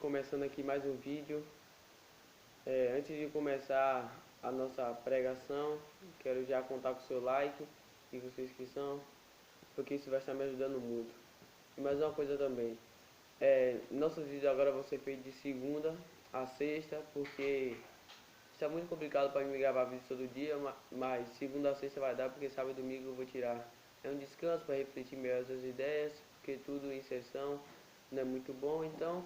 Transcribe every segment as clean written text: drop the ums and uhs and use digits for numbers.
começando aqui mais um vídeo. Antes de começar a nossa pregação, quero já contar com o seu like e com sua inscrição, porque isso vai estar me ajudando muito. E mais uma coisa também, nossos vídeos agora vão ser feitos de segunda a sexta, porque está muito complicado para mim gravar vídeo todo dia, mas segunda a sexta vai dar, porque sábado e domingo eu vou tirar. É um descanso para refletir melhor as ideias, porque tudo em sessão não é muito bom, então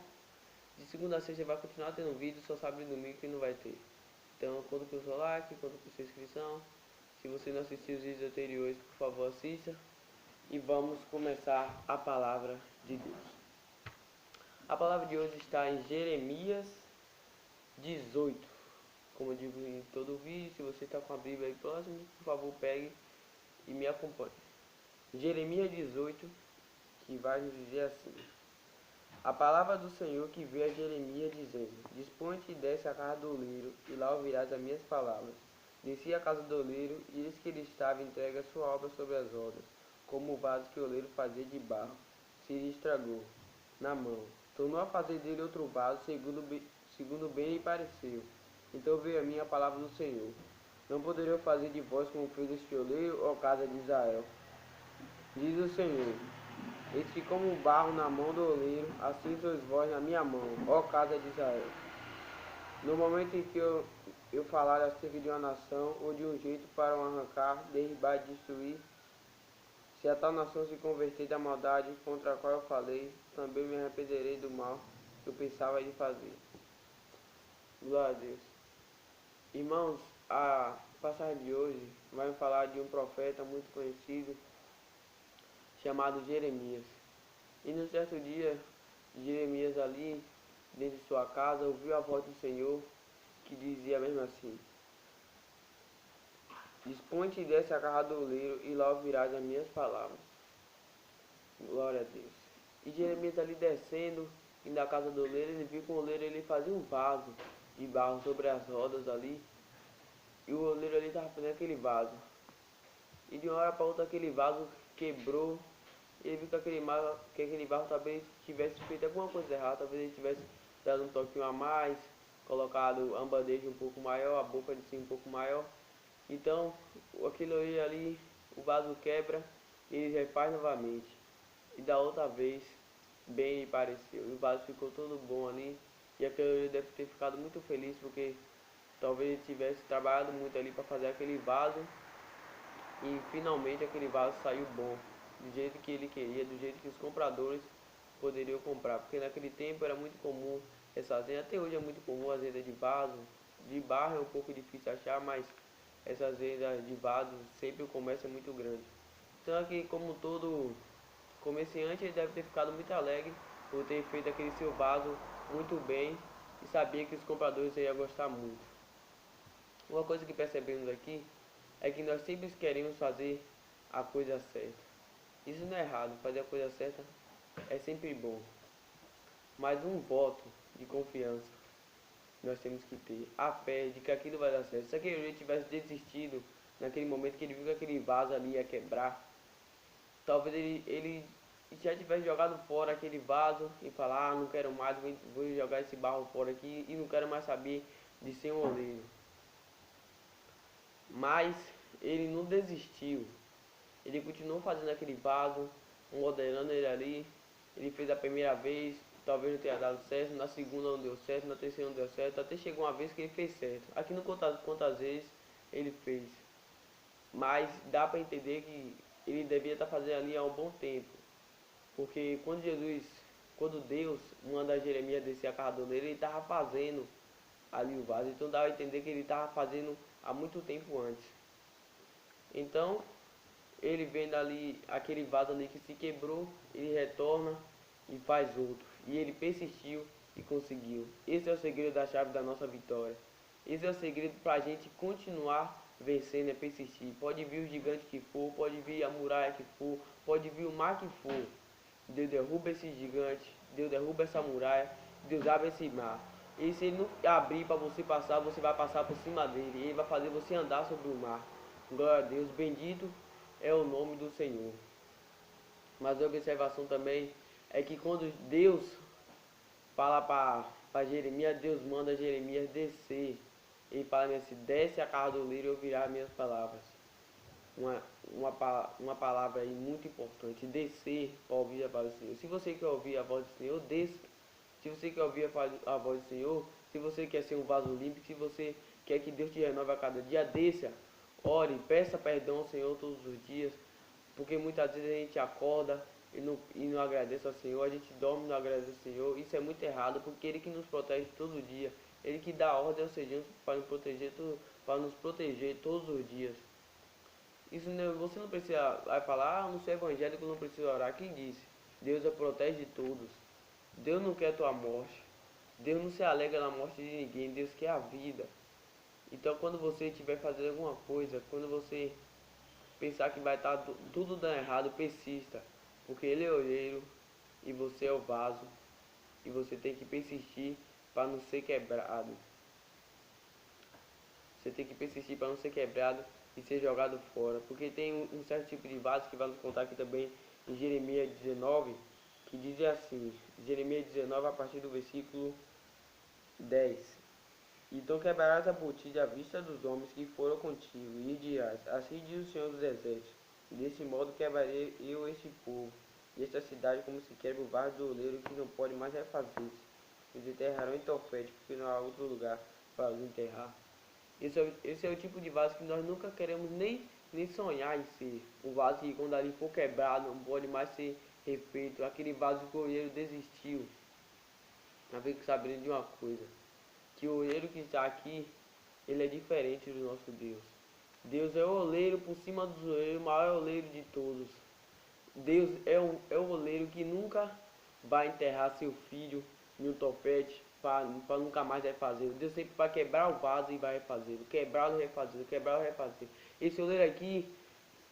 de segunda a sexta vai continuar tendo vídeo, só sábado e domingo que não vai ter. Então conto com o seu like, conto com sua inscrição. Se você não assistiu os vídeos anteriores, por favor assista. E vamos começar a palavra de Deus. A palavra de hoje está em Jeremias 18. Como eu digo em todo vídeo, se você está com a Bíblia aí próximo, por favor pegue e me acompanhe. Jeremias 18, que vai nos dizer assim: a palavra do Senhor que veio a Jeremias dizendo: Dispõe-te e desce à casa do oleiro, e lá ouvirás as minhas palavras. Desci à casa do oleiro, e eis que ele estava entregue a sua obra sobre as rodas, como o vaso que o oleiro fazia de barro, se lhe estragou na mão. Tornou a fazer dele outro vaso, segundo bem lhe pareceu. Então veio a mim a palavra do Senhor: Não poderei eu fazer de vós como fez este oleiro, ó casa de Israel? Diz o Senhor: Eis que como o barro na mão do oleiro, assim sois vós na minha mão, ó casa de Israel. No momento em que eu falar acerca de uma nação, ou de um jeito para o arrancar, derribar e destruir, se a tal nação se converter da maldade contra a qual eu falei, também me arrependerei do mal que eu pensava de fazer. Glória a Deus. Irmãos, a passagem de hoje vai falar de um profeta muito conhecido, chamado Jeremias. E num certo dia, Jeremias ali, dentro de sua casa, ouviu a voz do Senhor, que dizia mesmo assim: Dispõe-te e desce a casa do oleiro, e lá ouvirás as minhas palavras. Glória a Deus. E Jeremias ali descendo, indo à casa do oleiro, ele viu que o oleiro ele fazia um vaso de barro sobre as rodas ali, e o oleiro ali estava fazendo aquele vaso. E de uma hora para outra aquele vaso quebrou. E ele viu que aquele barro talvez tivesse feito alguma coisa errada, talvez ele tivesse dado um toquinho a mais, colocado a bandeja um pouco maior, a boca de cima um pouco maior. Então, aquilo ali, o vaso quebra e ele refaz novamente. E da outra vez, bem lhe pareceu. E o vaso ficou todo bom ali. E aquele deve ter ficado muito feliz, porque talvez ele tivesse trabalhado muito ali para fazer aquele vaso. E finalmente aquele vaso saiu bom, do jeito que ele queria, do jeito que os compradores poderiam comprar. Porque naquele tempo era muito comum essa azenda, até hoje é muito comum a azenda de vaso. De barro é um pouco difícil achar, mas essa azenda de vaso sempre o comércio é muito grande. Então aqui, como todo comerciante, ele deve ter ficado muito alegre por ter feito aquele seu vaso muito bem e sabia que os compradores iam gostar muito. Uma coisa que percebemos aqui é que nós sempre queremos fazer a coisa certa. Isso não é errado, fazer a coisa certa é sempre bom. Mas um voto de confiança nós temos que ter, a fé de que aquilo vai dar certo. Se aquele rei tivesse desistido naquele momento que ele viu que aquele vaso ali ia quebrar, talvez ele já tivesse jogado fora aquele vaso e falar: não quero mais, vou jogar esse barro fora aqui e não quero mais saber de ser um oleiro. Mas ele não desistiu. Ele continuou fazendo aquele vaso, modelando ele ali. Ele fez a primeira vez, talvez não tenha dado certo, na segunda não deu certo, na terceira não deu certo, até chegou uma vez que ele fez certo. Aqui não conta quantas vezes ele fez, mas dá para entender que ele devia estar fazendo ali há um bom tempo. Porque quando Deus manda Jeremias descer a casa do oleiro, ele estava fazendo ali o vaso. Então dá a entender que ele estava fazendo há muito tempo antes. Então, ele vendo ali aquele vaso ali que se quebrou, ele retorna e faz outro. E ele persistiu e conseguiu. Esse é o segredo da chave da nossa vitória. Esse é o segredo para a gente continuar vencendo, é persistir. Pode vir o gigante que for, pode vir a muralha que for, pode vir o mar que for. Deus derruba esse gigante, Deus derruba essa muralha, Deus abre esse mar. E se ele não abrir para você passar, você vai passar por cima dele. Ele vai fazer você andar sobre o mar. Glória a Deus, bendito é o nome do Senhor. Mas a observação também é que quando Deus fala para Jeremias, Deus manda Jeremias descer. Ele fala assim, desce a casa do oleiro e ouvirá minhas palavras. Uma palavra aí muito importante, descer para ouvir a voz do Senhor. Se você quer ouvir a voz do Senhor, desça. Se você quer ouvir a voz do Senhor, se você quer ser um vaso limpo, se você quer que Deus te renove a cada dia, desça. Ore, peça perdão ao Senhor todos os dias, porque muitas vezes a gente acorda e não agradece ao Senhor, a gente dorme e não agradece ao Senhor. Isso é muito errado, porque Ele que nos protege todo dia, Ele que dá ordem ao Senhor para nos proteger todos os dias. Isso não, você não precisa falar, não sou evangélico, não preciso orar. Quem disse? Deus protege todos. Deus não quer a tua morte. Deus não se alegra na morte de ninguém. Deus quer a vida. Então quando você estiver fazendo alguma coisa, quando você pensar que vai estar tudo dando errado, persista. Porque Ele é o olheiro e você é o vaso. E você tem que persistir para não ser quebrado. Você tem que persistir para não ser quebrado e ser jogado fora. Porque tem um certo tipo de vaso que vai nos contar aqui também em Jeremias 19, que diz assim, Jeremias 19 a partir do versículo 10. Então quebrarás a botija à vista dos homens que foram contigo, e dirás, assim diz o Senhor dos Exércitos, desse modo quebrarei eu este povo, e esta cidade como se quebra o vaso do oleiro que não pode mais refazer-se. Eles enterrarão em Tofete, porque não há outro lugar para os enterrar. Esse é o tipo de vaso que nós nunca queremos nem sonhar em ser. Um vaso que quando ali for quebrado não pode mais ser refeito. Aquele vaso que o olheiro desistiu. Nós ficamos sabendo de uma coisa. Que o olheiro que está aqui, ele é diferente do nosso Deus. Deus é o oleiro por cima dos oleiros, o maior oleiro de todos. Deus é o oleiro que nunca vai enterrar seu filho em um topete para nunca mais refazer. Deus sempre vai quebrar o vaso e vai refazer, quebrar e refazer, quebrar e refazer. Esse oleiro aqui,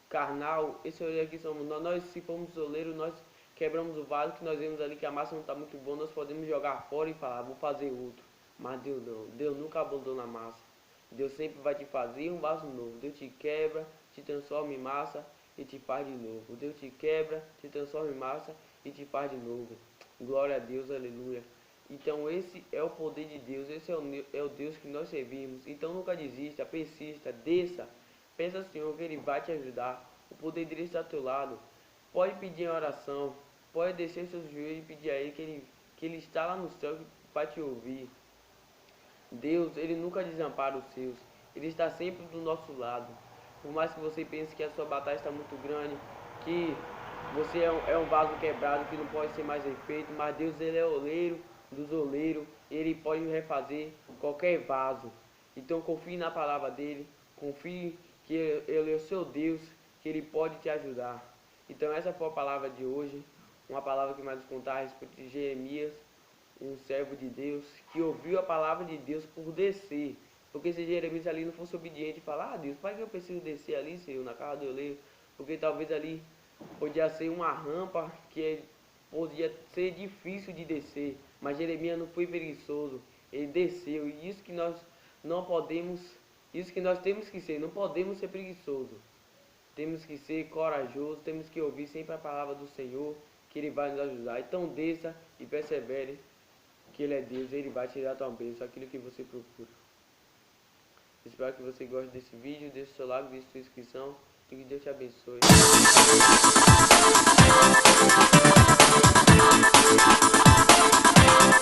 carnal, esse oleiro aqui somos nós. Nós, se formos oleiro, nós quebramos o vaso, que nós vemos ali que a massa não está muito boa, nós podemos jogar fora e falar, vou fazer outro. Mas Deus não, Deus nunca abandona a massa. Deus sempre vai te fazer um vaso novo. Deus te quebra, te transforma em massa e te faz de novo. Deus te quebra, te transforma em massa e te faz de novo. Glória a Deus, aleluia. Então esse é o poder de Deus, esse é o Deus que nós servimos. Então nunca desista, persista, desça. Pensa, Senhor, que Ele vai te ajudar. O poder dele está ao teu lado. Pode pedir em oração, pode descer seus joelhos e pedir a Ele que Ele está lá no céu para te ouvir. Deus, Ele nunca desampara os seus. Ele está sempre do nosso lado. Por mais que você pense que a sua batalha está muito grande, que você é um vaso quebrado que não pode ser mais refeito, mas Deus, Ele é oleiro dos oleiros. Ele pode refazer qualquer vaso. Então confie na palavra dEle. Confie que Ele é o seu Deus, que Ele pode te ajudar. Então essa foi a palavra de hoje. Uma palavra que vai nos contar a respeito de Jeremias, um servo de Deus, que ouviu a palavra de Deus por descer. Porque se Jeremias ali não fosse obediente e falar, Deus, para que eu preciso descer ali, Senhor, na casa do oleiro? Porque talvez ali podia ser uma rampa que podia ser difícil de descer. Mas Jeremias não foi preguiçoso, ele desceu. E isso que nós não podemos, isso que nós temos que ser, não podemos ser preguiçosos. Temos que ser corajosos, temos que ouvir sempre a palavra do Senhor, que Ele vai nos ajudar. Então desça e persevere, que Ele é Deus, Ele vai te dar a tua bênção, aquilo que você procura. Espero que você goste desse vídeo, deixe o seu like, deixe sua inscrição e que Deus te abençoe.